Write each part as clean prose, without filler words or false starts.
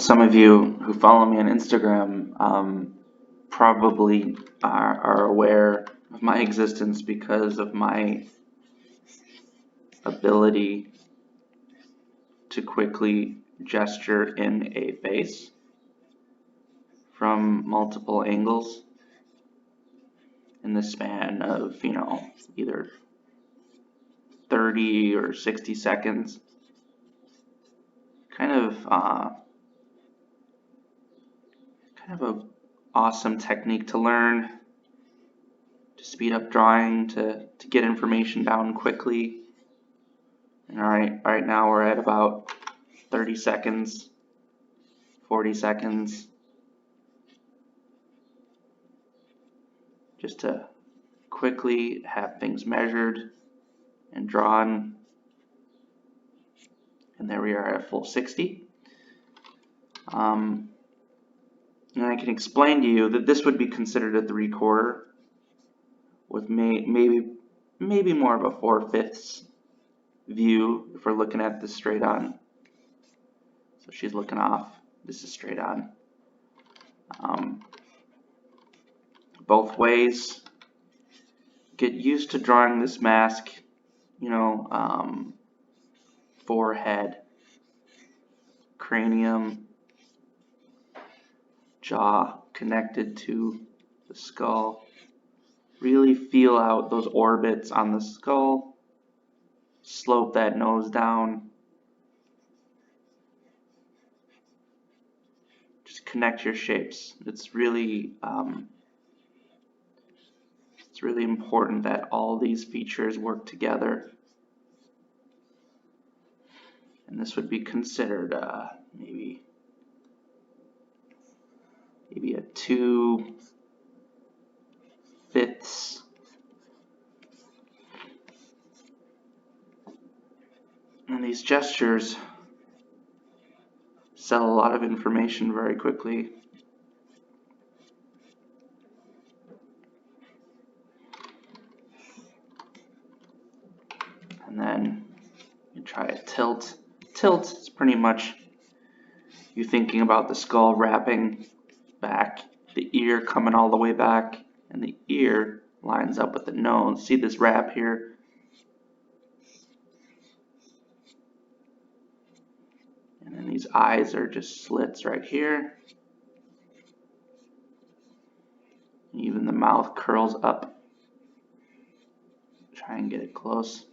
Some of you who follow me on Instagram probably are aware of my existence because of my ability to quickly gesture in a face from multiple angles in the span of, either 30 or 60 seconds. Kind of a awesome technique to learn, to speed up drawing, to get information down quickly. And right now we're at about 30 seconds, 40 seconds, just to quickly have things measured and drawn. And there we are at a full 60. And I can explain to you that this would be considered a 3/4 with maybe more of a 4/5 view if we're looking at this straight on. So she's looking off. This is straight on. Both ways. Get used to drawing this mask, forehead, cranium, jaw connected to the skull. Really feel out those orbits on the skull. Slope that nose down. Just connect your shapes. It's really important that all these features work together. And this would be considered maybe a 2/5. And these gestures sell a lot of information very quickly. And then you try a tilt. Tilt is pretty much you thinking about the skull wrapping back, the ear coming all the way back, and the ear lines up with the nose. See this wrap here? And then these eyes are just slits right here. Even the mouth curls up. Try and get it close.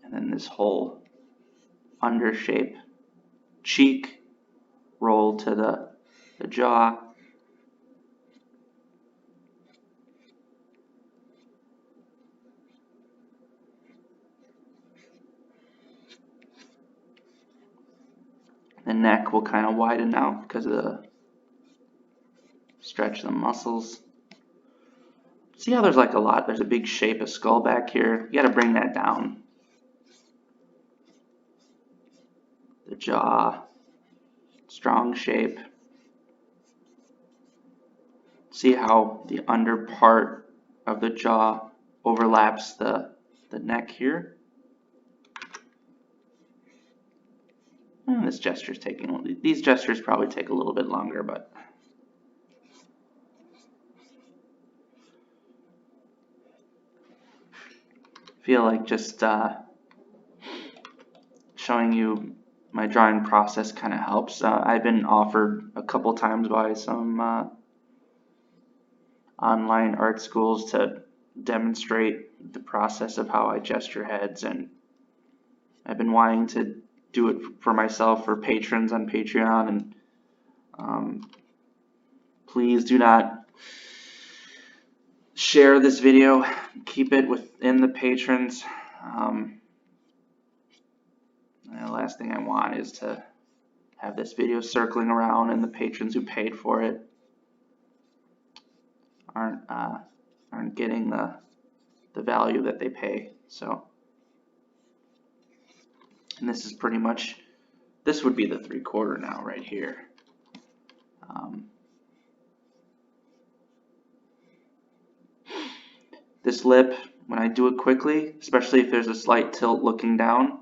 And then this whole under shape, cheek roll to the jaw. The neck will kind of widen out because of the stretch of the muscles. See how there's there's a big shape of skull back here. You got to bring that down. The jaw, strong shape. See how the under part of the jaw overlaps the neck here. And these gestures probably take a little bit longer, but feel like just showing you my drawing process kind of helps. I've been offered a couple times by some online art schools to demonstrate the process of how I gesture heads, and I've been wanting to do it for myself for patrons on Patreon, and please do not share this video. Keep it within the patrons. The last thing I want is to have this video circling around and the patrons who paid for it aren't getting the value that they pay. So, and this is pretty much, this would be the 3/4 now right here. This lip, when I do it quickly, especially if there's a slight tilt looking down,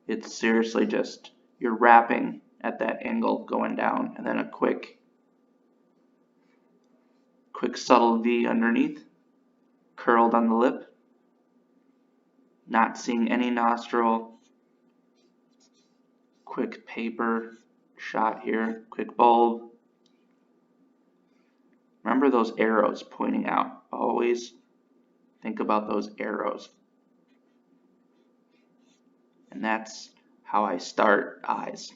it's seriously just, you're wrapping at that angle going down, and then a quick subtle V underneath, curled on the lip, not seeing any nostril, quick paper shot here, quick bulb. Remember those arrows pointing out. Always think about those arrows. And that's how I start eyes.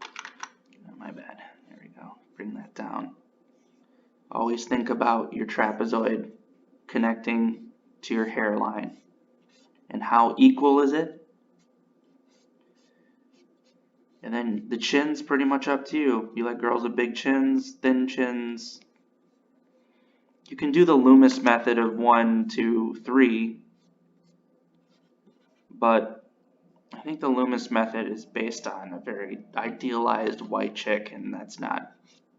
Oh, my bad. There we go. Bring that down. Always think about your trapezoid connecting to your hairline. And how equal is it? And then the chin's pretty much up to you. You like girls with big chins, thin chins. You can do the Loomis method of 1, 2, 3, but I think the Loomis method is based on a very idealized white chick, and that's not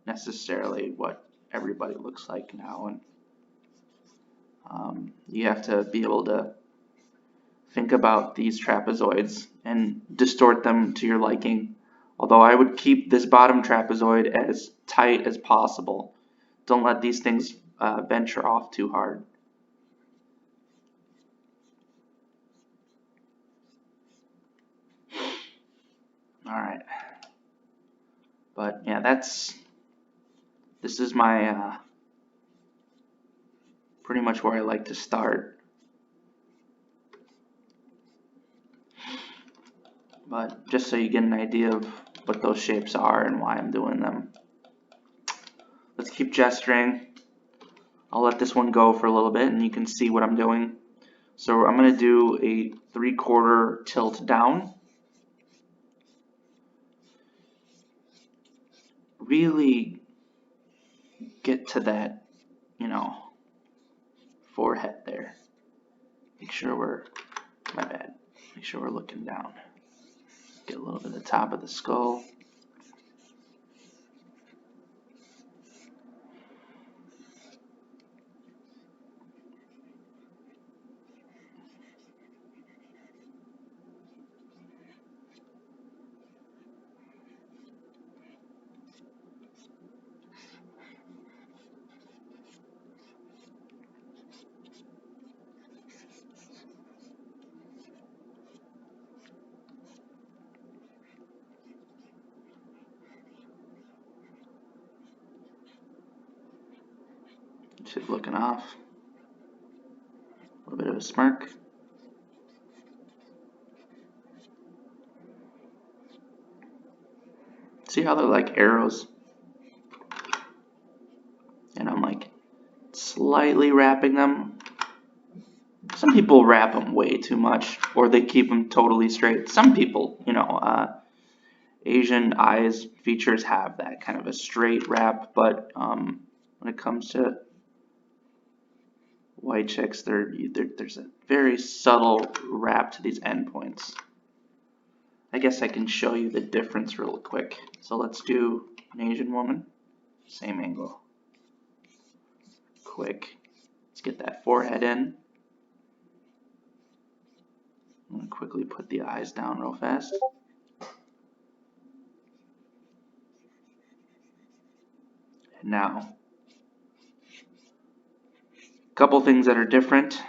necessarily what everybody looks like now. And you have to be able to think about these trapezoids and distort them to your liking. Although I would keep this bottom trapezoid as tight as possible. Don't let these things venture off too hard. Alright. But yeah, this is my pretty much where I like to start. But just so you get an idea of what those shapes are and why I'm doing them. Let's keep gesturing. I'll let this one go for a little bit and you can see what I'm doing. So I'm going to do a 3/4 tilt down. Really get to that, forehead there. Make sure we're looking down. Get a little bit of the top of the skull. She's looking off. A little bit of a smirk. See how they're like arrows? And I'm like slightly wrapping them. Some people wrap them way too much, or they keep them totally straight. Some people, Asian eyes features have that kind of a straight wrap, but when it comes to white chicks, there's a very subtle wrap to these endpoints. I guess I can show you the difference real quick. So let's do an Asian woman, same angle. Quick, let's get that forehead in. I'm going to quickly put the eyes down real fast. And now, a couple things that are different.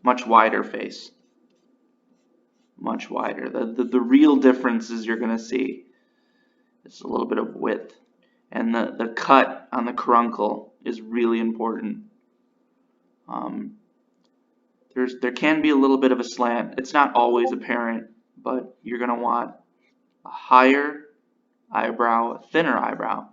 Much wider face. Much wider. The real differences you're going to see is a little bit of width. And the cut on the caruncle is really important. There can be a little bit of a slant. It's not always apparent, but you're going to want a higher eyebrow, a thinner eyebrow,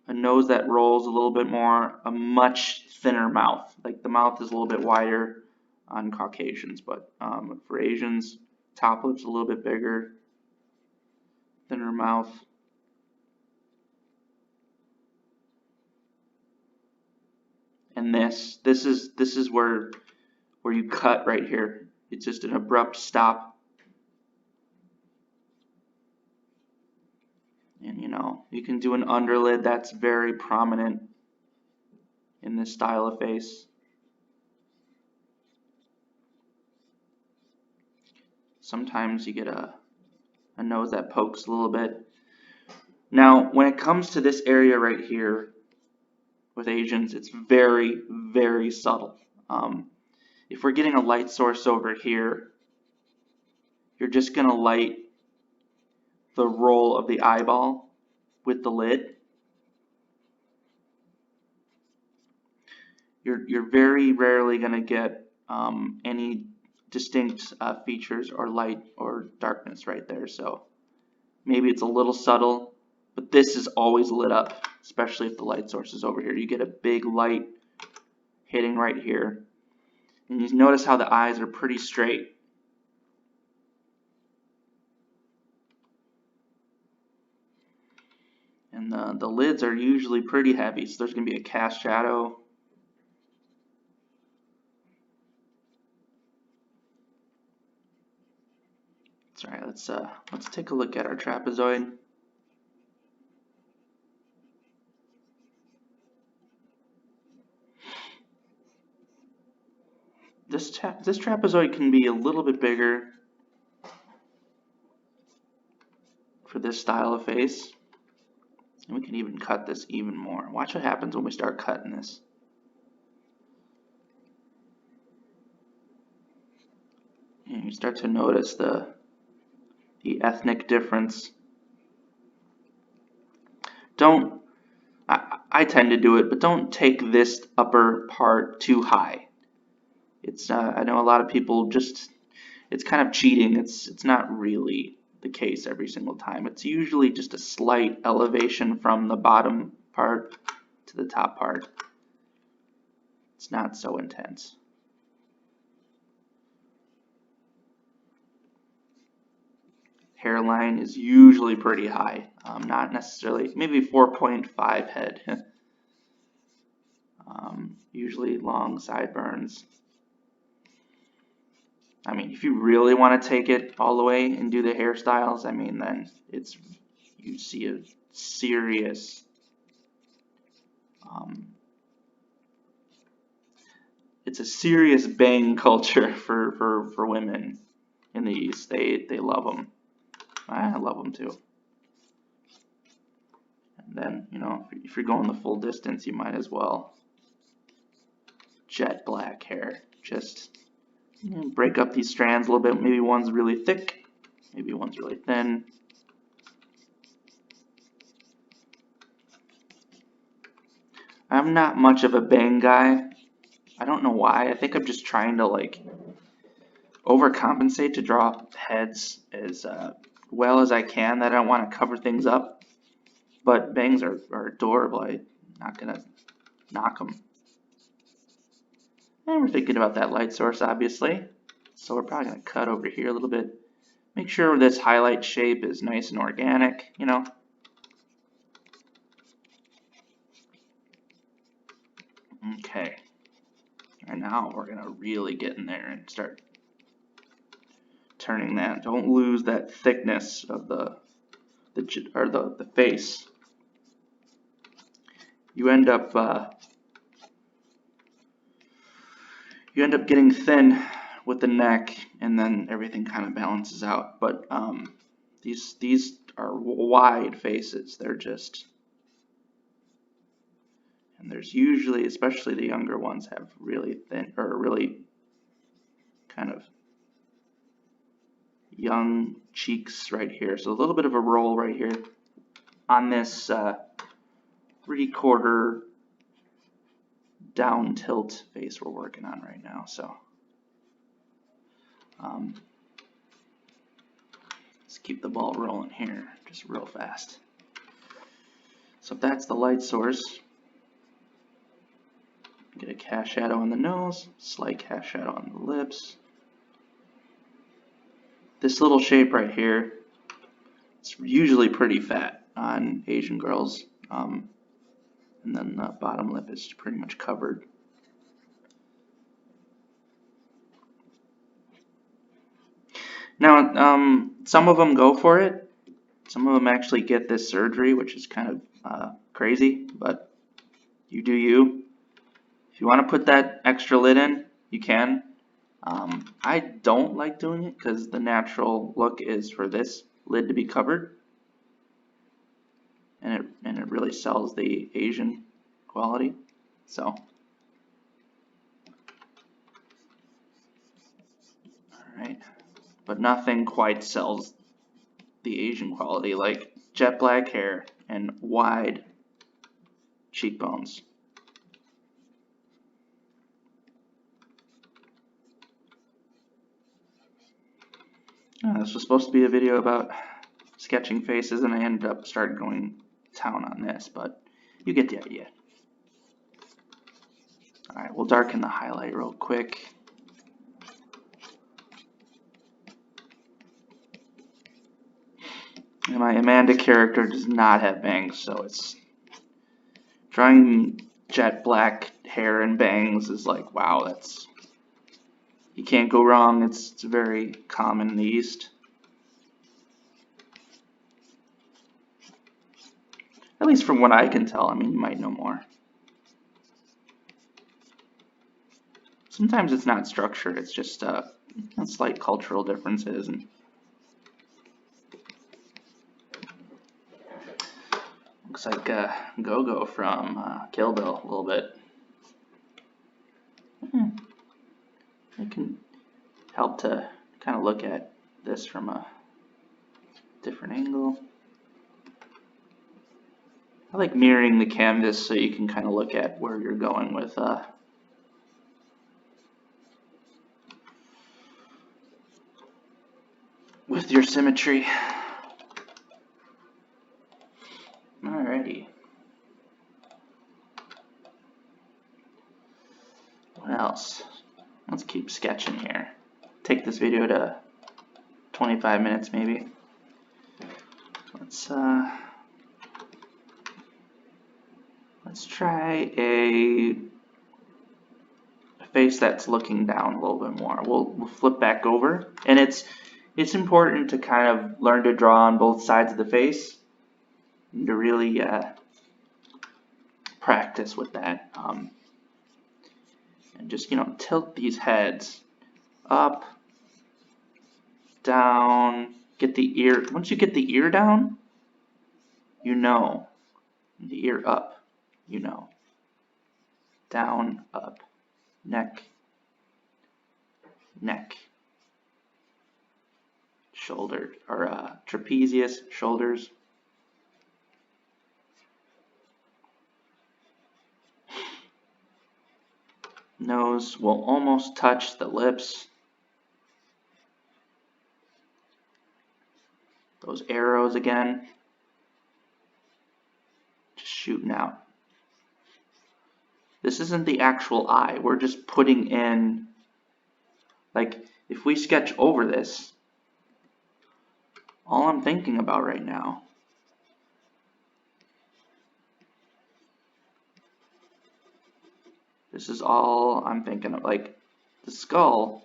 a nose that rolls a little bit more, a much thinner mouth. Like the mouth is a little bit wider on Caucasians, but for Asians, top lip's a little bit bigger, thinner mouth. And this is where you cut right here. It's just an abrupt stop. And you can do an underlid that's very prominent in this style of face. sometimes you get a nose that pokes a little bit. Now, when it comes to this area right here with Asians, it's very, very subtle. If we're getting a light source over here, you're just going to light the roll of the eyeball with the lid. You're very rarely going to get any distinct features or light or darkness right there. So maybe it's a little subtle, but this is always lit up, especially if the light source is over here. You get a big light hitting right here. And you notice how the eyes are pretty straight. And the lids are usually pretty heavy, so there's going to be a cast shadow. All right, let's take a look at our trapezoid. This trapezoid can be a little bit bigger for this style of face. And we can even cut this even more. Watch what happens when we start cutting this. And you start to notice the ethnic difference. I tend to do it, but don't take this upper part too high. I know a lot of people it's kind of cheating. It's not really the case every single time. It's usually just a slight elevation from the bottom part to the top part. It's not so intense. Hairline is usually pretty high, not necessarily, maybe 4.5 head. Usually long sideburns. I mean, if you really want to take it all the way and do the hairstyles, I mean, then you see a serious it's a serious bang culture for women in the East. They love them. I love them too. And then, you know, if you're going the full distance, you might as well jet black hair. Just break up these strands a little bit. Maybe one's really thick, maybe one's really thin. I'm not much of a bang guy. I don't know why. I think I'm just trying to like overcompensate to draw heads as well as I can. That I don't want to cover things up. But bangs are adorable. I'm not gonna knock them. And we're thinking about that light source, obviously. So we're probably going to cut over here a little bit. Make sure this highlight shape is nice and organic, you know. Okay. And now we're going to really get in there and start turning that. Don't lose that thickness of the face. You end up getting thin with the neck, and then everything kind of balances out. But these are wide faces. They're just, and there's usually, especially the younger ones, have really thin or really kind of young cheeks right here. So a little bit of a roll right here on this 3/4 down tilt face we're working on right now. So let's keep the ball rolling here just real fast. So that's the light source. Get a cast shadow on the nose, slight cast shadow on the lips. This little shape right here, it's usually pretty fat on Asian girls. And then the bottom lip is pretty much covered. Now, some of them go for it. Some of them actually get this surgery, which is kind of crazy, but you do you. If you want to put that extra lid in, you can. I don't like doing it because the natural look is for this lid to be covered, and it really sells the Asian quality. So, all right, but nothing quite sells the Asian quality like jet black hair and wide cheekbones. This was supposed to be a video about sketching faces, and I ended up starting going town on this, but you get the idea. Alright, we'll darken the highlight real quick. And my Amanda character does not have bangs, so it's drawing jet black hair and bangs is like, wow, that's, you can't go wrong. It's very common in the East. At least from what I can tell. I mean, you might know more. Sometimes it's not structured, it's just slight cultural differences. And looks like Go-Go from Kill Bill a little bit. I can help to kind of look at this from a different angle. I like mirroring the canvas so you can kind of look at where you're going with your symmetry. Alrighty. What else? Let's keep sketching here. Take this video to 25 minutes maybe. Let's try a face that's looking down a little bit more. We'll flip back over, and it's important to kind of learn to draw on both sides of the face and to really practice with that. And just, tilt these heads up, down, get the ear. Once you get the ear down, you know. The ear up, you know. Down, up, neck, neck, shoulder, or trapezius, shoulders. Nose will almost touch the lips. Those arrows again, just shooting out. This isn't the actual eye. We're just putting in, like, if we sketch over this, all I'm thinking about right now this is all I'm thinking of. Like, the skull,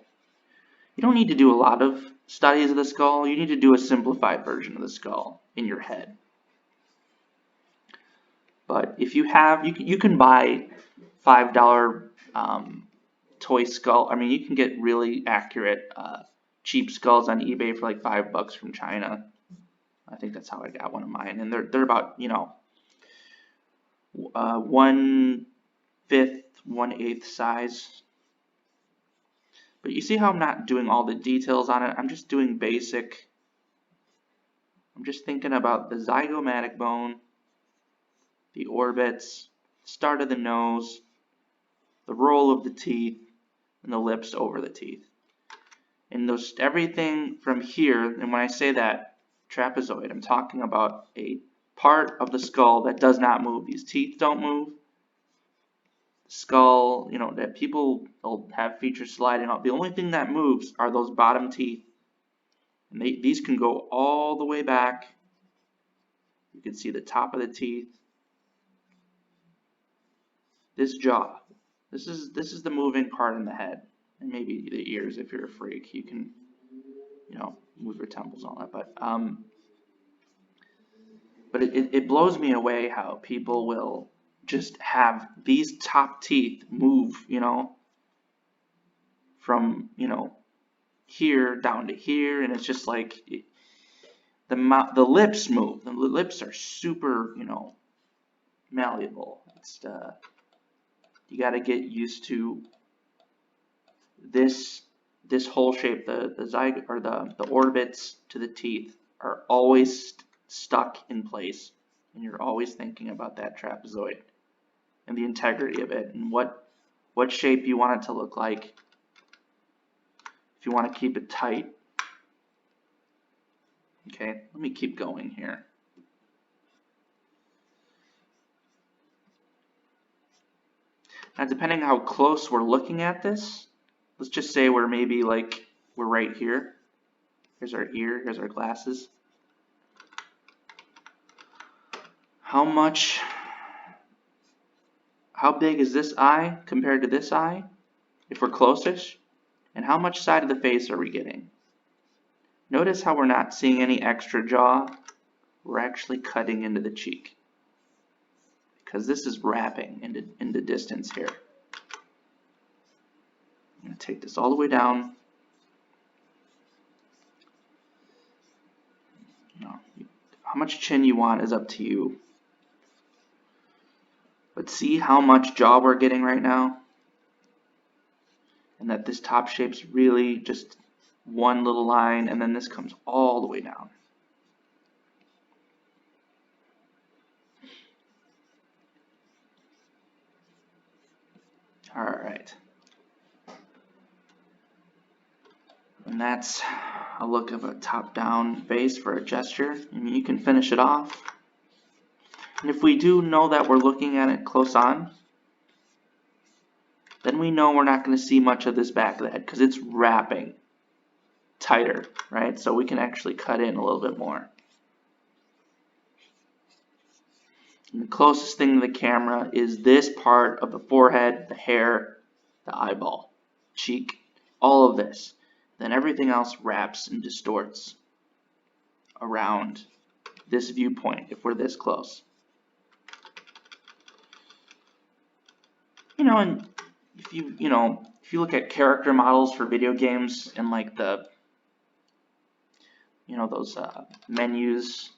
you don't need to do a lot of studies of the skull. You need to do a simplified version of the skull in your head. But if you have, you can buy $5 toy skull. I mean, you can get really accurate cheap skulls on eBay for like $5 from China. I think that's how I got one of mine, and they're about 1/5, 1/8 size. But you see how I'm not doing all the details on it. I'm just doing basic. I'm just thinking about the zygomatic bone, the orbits, start of the nose, the roll of the teeth, and the lips over the teeth. And those, everything from here, and when I say that trapezoid, I'm talking about a part of the skull that does not move. These teeth don't move. The skull, that people will have features sliding out. The only thing that moves are those bottom teeth. And these can go all the way back. You can see the top of the teeth. This jaw. This is the moving part in the head. And maybe the ears if you're a freak. You can, move your temples and all that. But it blows me away how people will just have these top teeth move, from, you know, here down to here, and it's just like the lips move. The lips are super, you know, malleable. It's you got to get used to this whole shape. The zygote or the orbits to the teeth are always stuck in place, and you're always thinking about that trapezoid and the integrity of it and what shape you want it to look like. If you want to keep it tight. Okay, let me keep going here. Now, depending how close we're looking at this, let's just say we're maybe like we're right here. Here's our ear, here's our glasses. How big is this eye compared to this eye if we're closest? And how much side of the face are we getting? Notice how we're not seeing any extra jaw. We're actually cutting into the cheek because this is wrapping into distance here. I'm going to take this all the way down. How much chin you want is up to you. But see how much jaw we're getting right now? And that this top shape's really just one little line, and then this comes all the way down. All right. And that's a look of a top-down face for a gesture. I mean, you can finish it off. And if we do know that we're looking at it close on, then we know we're not going to see much of this back of the head because it's wrapping tighter, right? So we can actually cut in a little bit more. And the closest thing to the camera is this part of the forehead, the hair, the eyeball, cheek, all of this. Then everything else wraps and distorts around this viewpoint if we're this close. You know, and if you look at character models for video games and like the, those menus,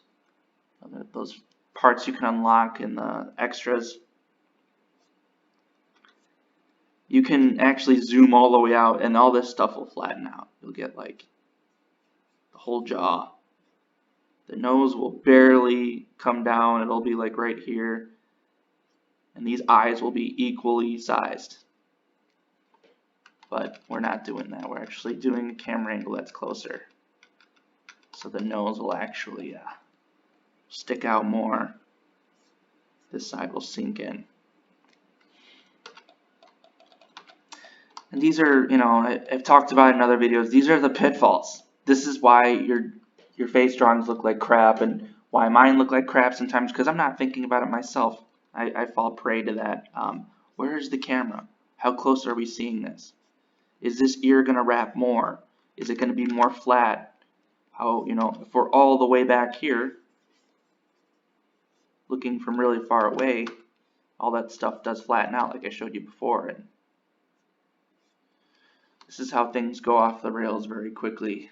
those parts you can unlock in the extras, you can actually zoom all the way out and all this stuff will flatten out. You'll get like the whole jaw. The nose will barely come down. It'll be like right here. And these eyes will be equally sized. But we're not doing that. We're actually doing a camera angle that's closer. So the nose will actually stick out more. This side will sink in. And these are, I've talked about in other videos, these are the pitfalls. This is why your face drawings look like crap and why mine look like crap sometimes, because I'm not thinking about it myself. I fall prey to that. Where is the camera? How close are we seeing this? Is this ear going to wrap more? Is it going to be more flat? How, if we're all the way back here, looking from really far away, all that stuff does flatten out like I showed you before. And this is how things go off the rails very quickly.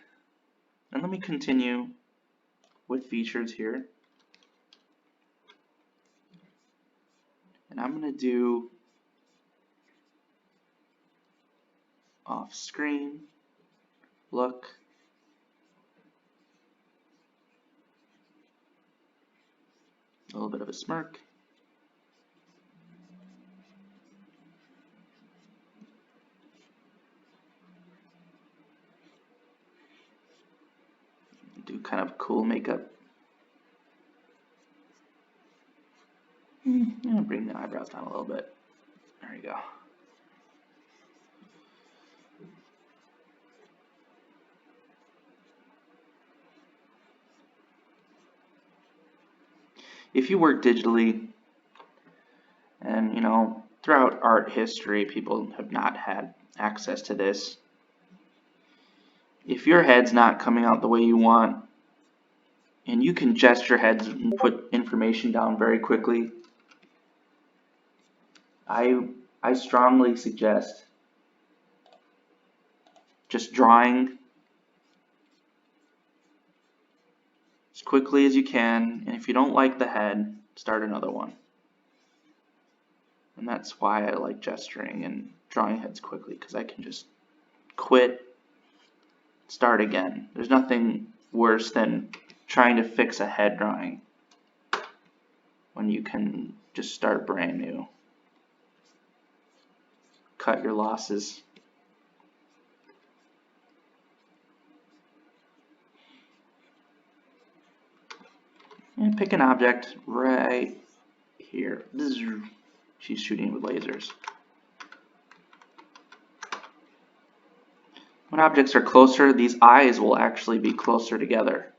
And let me continue with features here. And I'm going to do off screen, look, a little bit of a smirk. Do kind of cool makeup. Bring the eyebrows down a little bit. There you go. If you work digitally, and throughout art history, people have not had access to this. If your head's not coming out the way you want, and you can gesture heads and put information down very quickly, I strongly suggest just drawing as quickly as you can, and if you don't like the head, start another one. And that's why I like gesturing and drawing heads quickly, because I can just quit, start again. There's nothing worse than trying to fix a head drawing when you can just start brand new. Cut your losses. And pick an object right here. She's shooting with lasers. When objects are closer, these eyes will actually be closer together,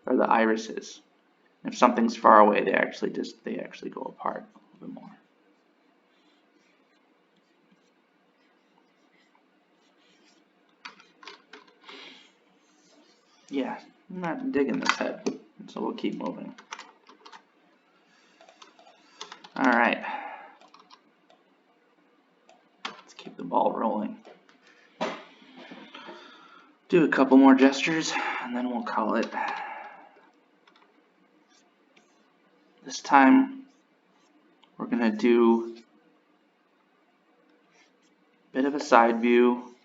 or the irises. If something's far away, they actually go apart a little bit more. Yeah, I'm not digging this head, so we'll keep moving. Alright. Let's keep the ball rolling. Do a couple more gestures, and then we'll call it. This time, we're going to do a bit of a side view.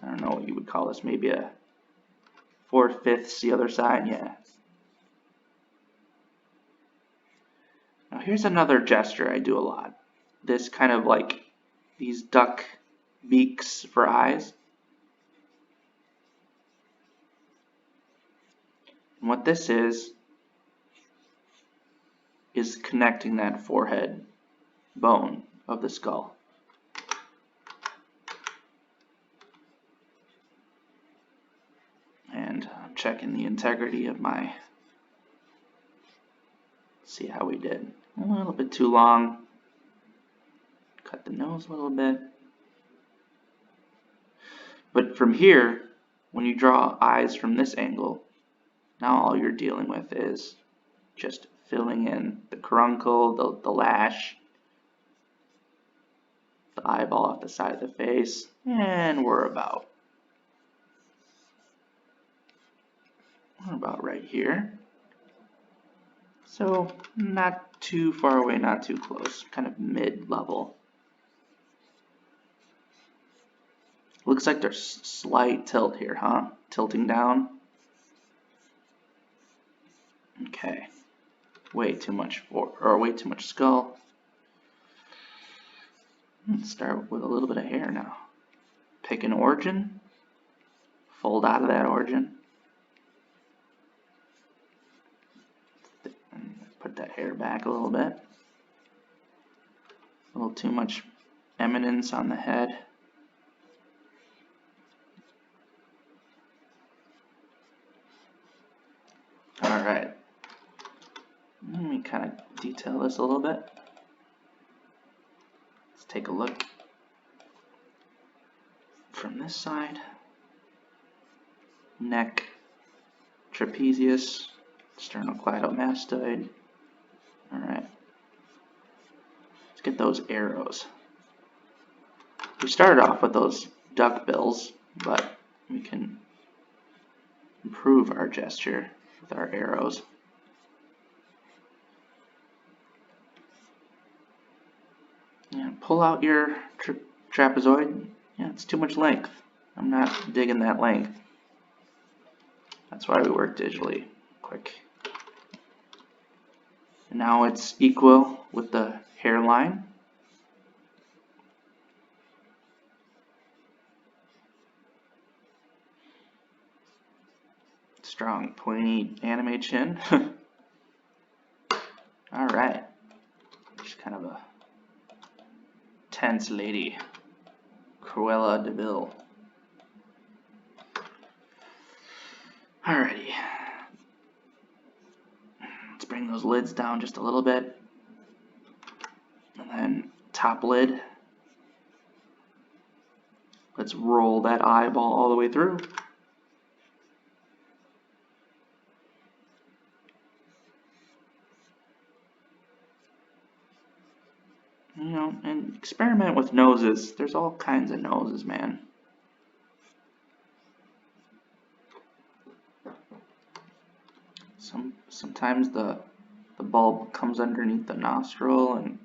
I don't know what you would call this, maybe a 4/5 the other side, yeah. Now here's another gesture I do a lot. This kind of like these duck beaks for eyes. And what this is connecting that forehead bone of the skull. And I'm checking the integrity of my, see how we did. A little bit too long. Cut the nose a little bit. But from here, when you draw eyes from this angle, now all you're dealing with is just filling in the caruncle, the lash, the eyeball off the side of the face, and we're about right here. So not too far away, not too close, kind of mid-level. Looks like there's slight tilt here, huh? Tilting down. Okay. Way too much skull. Let's start with a little bit of hair now. Pick an origin. Fold out of that origin. Put that hair back a little bit. A little too much eminence on the head. Alright. Let me kind of detail this a little bit. Let's take a look from this side. Neck, trapezius, sternocleidomastoid. Alright. Let's get those arrows. We started off with those duck bills, but we can improve our gesture with our arrows. And pull out your trapezoid. Yeah, it's too much length. I'm not digging that length. That's why we work digitally. Quick. And now it's equal with the hairline. Strong, pointy anime chin. Alright. She's kind of a tense lady. Cruella de Vil. Alrighty. Let's bring those lids down just a little bit. And then top lid. Let's roll that eyeball all the way through. You know, and experiment with noses. There's all kinds of noses, man. Sometimes the bulb comes underneath the nostril and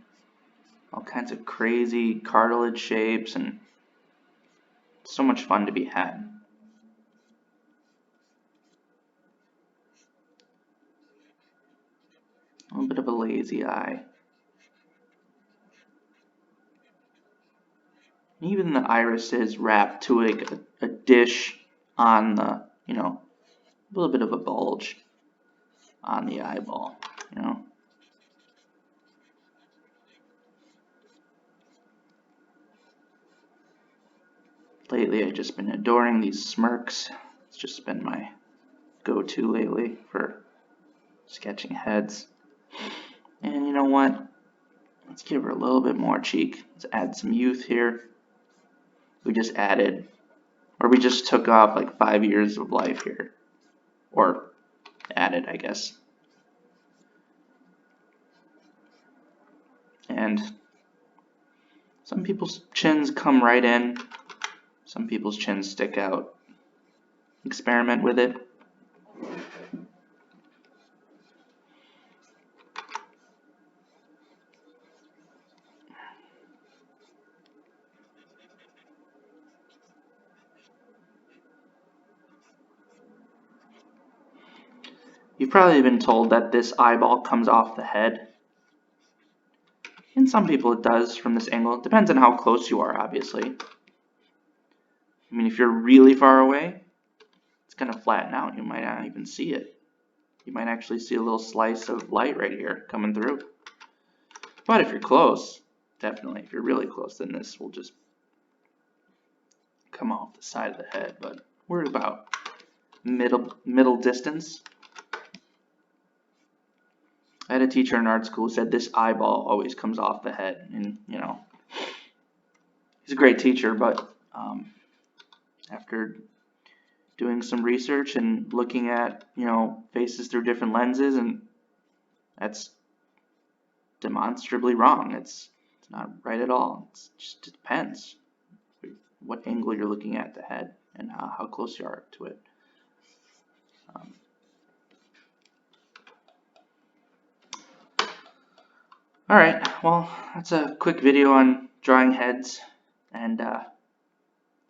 all kinds of crazy cartilage shapes, and so much fun to be had. A little bit of a lazy eye. Even the iris is wrapped to a dish on the, a little bit of a bulge on the eyeball, Lately, I've just been adoring these smirks. It's just been my go-to lately for sketching heads. And you know what? Let's give her a little bit more cheek. Let's add some youth here. We just took off like 5 years of life here. Or added, I guess. And some people's chins come right in. Some people's chins stick out. Experiment with it. You've probably been told that this eyeball comes off the head. And some people it does from this angle. It depends on how close you are, obviously. I mean, if you're really far away, it's going to flatten out. You might not even see it. You might actually see a little slice of light right here coming through. But if you're close, definitely, if you're really close, then this will just come off the side of the head. But we're about middle distance. I had a teacher in art school who said this eyeball always comes off the head, and he's a great teacher, but after doing some research and looking at faces through different lenses, and that's demonstrably wrong. It's not right at all. It depends what angle you're looking at the head and how close you are to it. Alright, well, that's a quick video on drawing heads and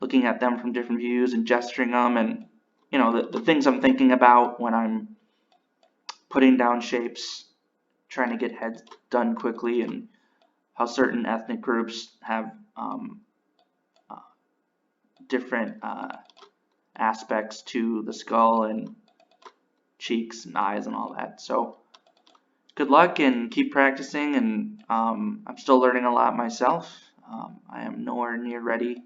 looking at them from different views and gesturing them, and the things I'm thinking about when I'm putting down shapes, trying to get heads done quickly, and how certain ethnic groups have different aspects to the skull and cheeks and eyes and all that. So good luck and keep practicing, and I'm still learning a lot myself. I am nowhere near ready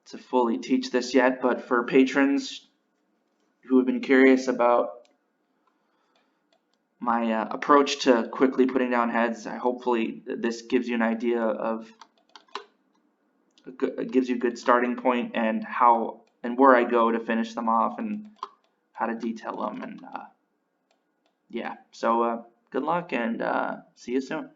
to fully teach this yet, but for patrons who have been curious about my approach to quickly putting down heads, hopefully this gives you an idea of gives you a good starting point and how and where I go to finish them off and how to detail them, and yeah, so good luck and see you soon.